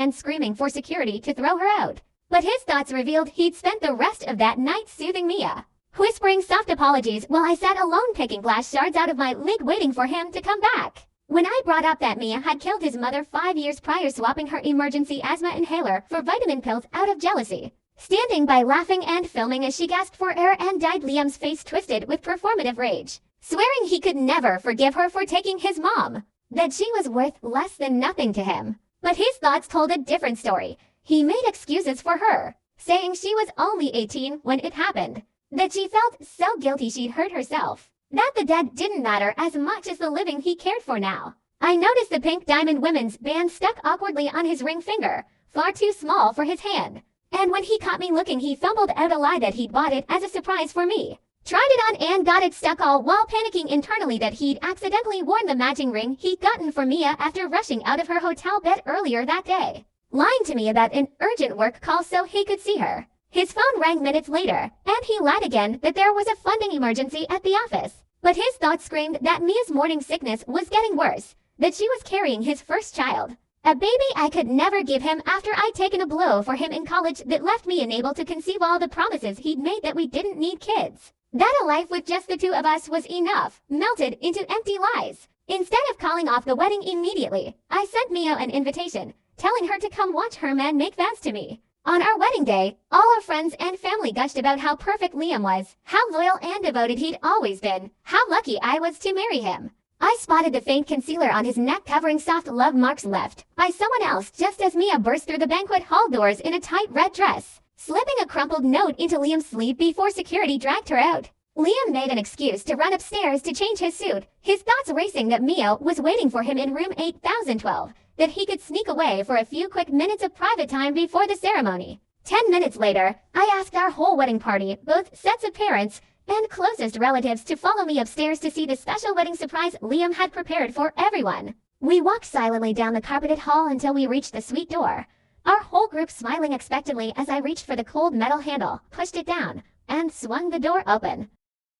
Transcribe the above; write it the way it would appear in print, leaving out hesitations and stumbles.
and screaming for security to throw her out. But his thoughts revealed he'd spent the rest of that night soothing Mia, whispering soft apologies while I sat alone picking glass shards out of my lid waiting for him to come back. When I brought up that Mia had killed his mother 5 years prior, swapping her emergency asthma inhaler for vitamin pills out of jealousy, standing by laughing and filming as she gasped for air and died, Liam's face twisted with performative rage, swearing he could never forgive her for taking his mom, that she was worth less than nothing to him. But his thoughts told a different story. He made excuses for her, saying she was only 18 when it happened, that she felt so guilty she'd hurt herself, that the dead didn't matter as much as the living he cared for now. I noticed the pink diamond women's band stuck awkwardly on his ring finger, far too small for his hand. And when he caught me looking, he fumbled out a lie that he'd bought it as a surprise for me. Tried it on and got it stuck, all while panicking internally that he'd accidentally worn the matching ring he'd gotten for Mia after rushing out of her hotel bed earlier that day, lying to me about an urgent work call so he could see her. His phone rang minutes later, and he lied again that there was a funding emergency at the office. But his thoughts screamed that Mia's morning sickness was getting worse, that she was carrying his first child, a baby I could never give him after I'd taken a blow for him in college that left me unable to conceive all the promises he'd made that we didn't need kids, that a life with just the two of us was enough, melted into empty lies. Instead of calling off the wedding immediately, I sent Mia an invitation, telling her to come watch her man make vows to me. On our wedding day, all our friends and family gushed about how perfect Liam was, how loyal and devoted he'd always been, how lucky I was to marry him. I spotted the faint concealer on his neck covering soft love marks left by someone else just as Mia burst through the banquet hall doors in a tight red dress, slipping a crumpled note into Liam's sleeve before security dragged her out. Liam made an excuse to run upstairs to change his suit, his thoughts racing that Mia was waiting for him in room 8012. That he could sneak away for a few quick minutes of private time before the ceremony. 10 minutes later, I asked our whole wedding party, both sets of parents and closest relatives, to follow me upstairs to see the special wedding surprise Liam had prepared for everyone. We walked silently down the carpeted hall until we reached the suite door, our whole group smiling expectantly as I reached for the cold metal handle, pushed it down, and swung the door open.